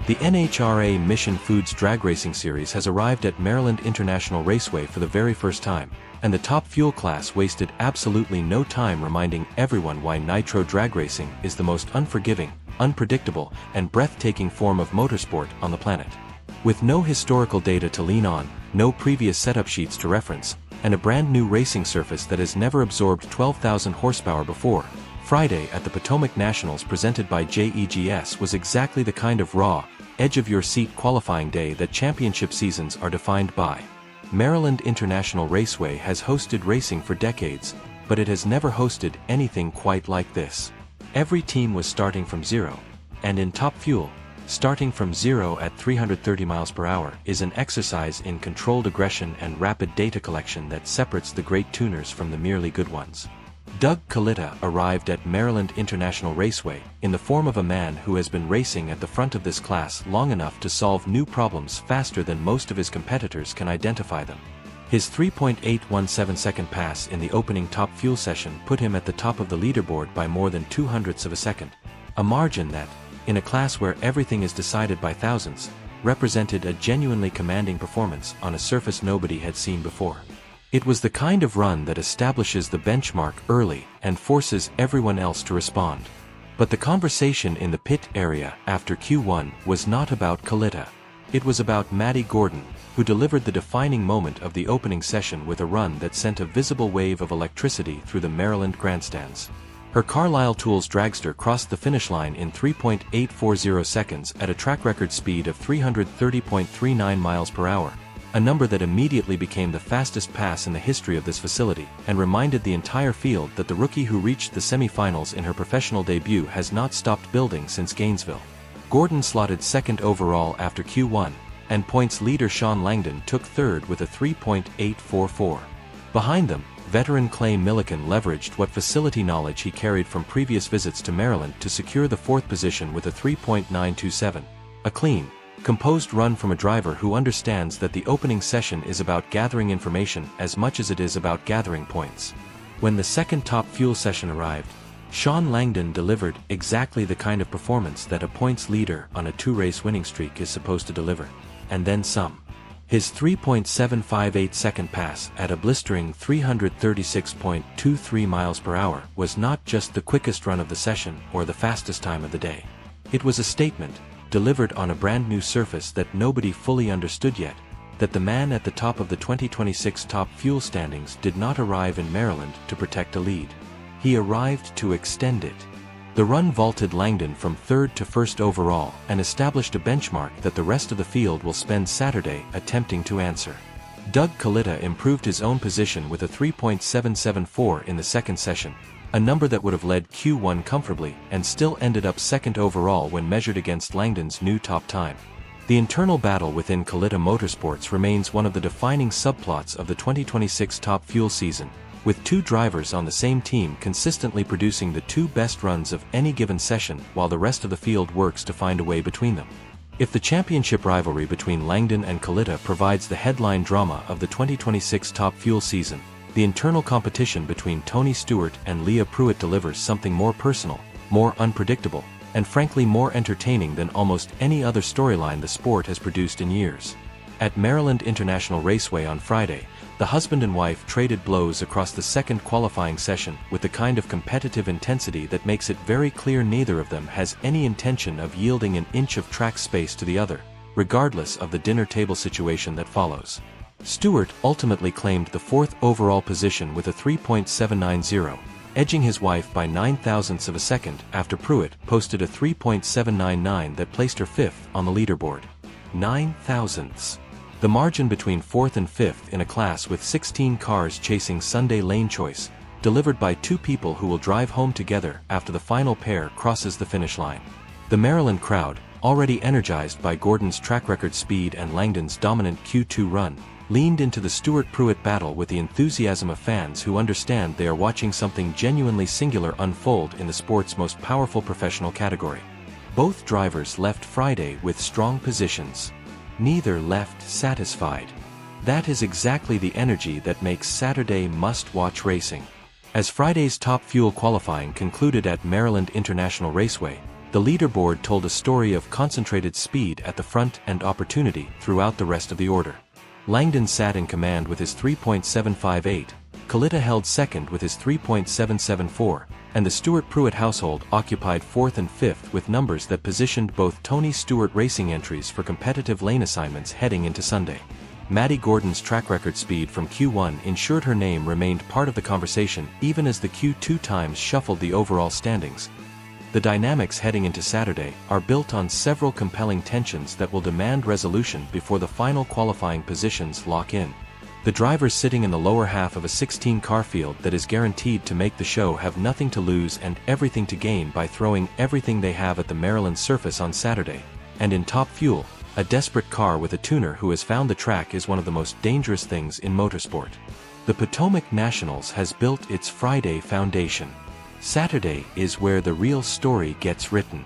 The NHRA Mission Foods Drag Racing Series has arrived at Maryland International Raceway for the very first time, and the top fuel class wasted absolutely no time reminding everyone why nitro drag racing is the most unforgiving, unpredictable, and breathtaking form of motorsport on the planet. With no historical data to lean on, no previous setup sheets to reference, and a brand new racing surface that has never absorbed 12,000 horsepower before, Friday at the Potomac Nationals presented by JEGS was exactly the kind of raw, edge-of-your-seat qualifying day that championship seasons are defined by. Maryland International Raceway has hosted racing for decades, but it has never hosted anything quite like this. Every team was starting from zero, and in top fuel, starting from zero at 330 miles per hour is an exercise in controlled aggression and rapid data collection that separates the great tuners from the merely good ones. Doug Kalitta arrived at Maryland International Raceway in the form of a man who has been racing at the front of this class long enough to solve new problems faster than most of his competitors can identify them. His 3.817-second pass in the opening top fuel session put him at the top of the leaderboard by more than 0.02 of a second, a margin that, in a class where everything is decided by thousands, represented a genuinely commanding performance on a surface nobody had seen before. It was the kind of run that establishes the benchmark early and forces everyone else to respond. But the conversation in the pit area after Q1 was not about Kalitta. It was about Maddie Gordon, who delivered the defining moment of the opening session with a run that sent a visible wave of electricity through the Maryland grandstands. Her Carlisle Tools dragster crossed the finish line in 3.840 seconds at a track record speed of 330.39 miles per hour. A number that immediately became the fastest pass in the history of this facility and reminded the entire field that the rookie who reached the semi-finals in her professional debut has not stopped building since Gainesville. Gordon slotted second overall after Q1, and points leader Sean Langdon took third with a 3.844. Behind them, veteran Clay Milliken leveraged what facility knowledge he carried from previous visits to Maryland to secure the fourth position with a 3.927. A clean, composed run from a driver who understands that the opening session is about gathering information as much as it is about gathering points. When the second top fuel session arrived, Sean Langdon delivered exactly the kind of performance that a points leader on a two-race winning streak is supposed to deliver, and then some. His 3.758-second pass at a blistering 336.23 miles per hour was not just the quickest run of the session or the fastest time of the day. It was a statement, delivered on a brand new surface that nobody fully understood yet, that the man at the top of the 2026 top fuel standings did not arrive in Maryland to protect a lead. He arrived to extend it. The run vaulted Langdon from third to first overall and established a benchmark that the rest of the field will spend Saturday attempting to answer. Doug Kalitta improved his own position with a 3.774 in the second session, a number that would have led Q1 comfortably and still ended up second overall when measured against Langdon's new top time. The internal battle within Kalitta Motorsports remains one of the defining subplots of the 2026 top fuel season, with two drivers on the same team consistently producing the two best runs of any given session while the rest of the field works to find a way between them. If the championship rivalry between Langdon and Kalitta provides the headline drama of the 2026 top fuel season, the internal competition between Tony Stewart and Leah Pruitt delivers something more personal, more unpredictable, and frankly more entertaining than almost any other storyline the sport has produced in years. At Maryland International Raceway on Friday, the husband and wife traded blows across the second qualifying session with the kind of competitive intensity that makes it very clear neither of them has any intention of yielding an inch of track space to the other, regardless of the dinner table situation that follows. Stewart ultimately claimed the fourth overall position with a 3.790, edging his wife by 0.09 of a second after Pruitt posted a 3.799 that placed her fifth on the leaderboard. 0.09. The margin between fourth and fifth in a class with 16 cars chasing Sunday lane choice, delivered by two people who will drive home together after the final pair crosses the finish line. The Maryland crowd, already energized by Gordon's track record speed and Langdon's dominant Q2 run, leaned into the Stewart-Pruitt battle with the enthusiasm of fans who understand they are watching something genuinely singular unfold in the sport's most powerful professional category. Both drivers left Friday with strong positions. Neither left satisfied. That is exactly the energy that makes Saturday must-watch racing. As Friday's top fuel qualifying concluded at Maryland International Raceway, The leaderboard told a story of concentrated speed at the front and opportunity throughout the rest of the order. Langdon sat in command with his 3.758, Kalita held second with his 3.774, and the Stewart-Pritchett household occupied fourth and fifth with numbers that positioned both Tony Stewart racing entries for competitive lane assignments heading into Sunday. Maddie Gordon's track record speed from Q1 ensured her name remained part of the conversation even as the Q2 times shuffled the overall standings. The dynamics heading into Saturday are built on several compelling tensions that will demand resolution before the final qualifying positions lock in. The drivers sitting in the lower half of a 16-car field that is guaranteed to make the show have nothing to lose and everything to gain by throwing everything they have at the Maryland surface on Saturday. And in Top Fuel, a desperate car with a tuner who has found the track is one of the most dangerous things in motorsport. The Potomac Nationals has built its Friday foundation. Saturday is where the real story gets written.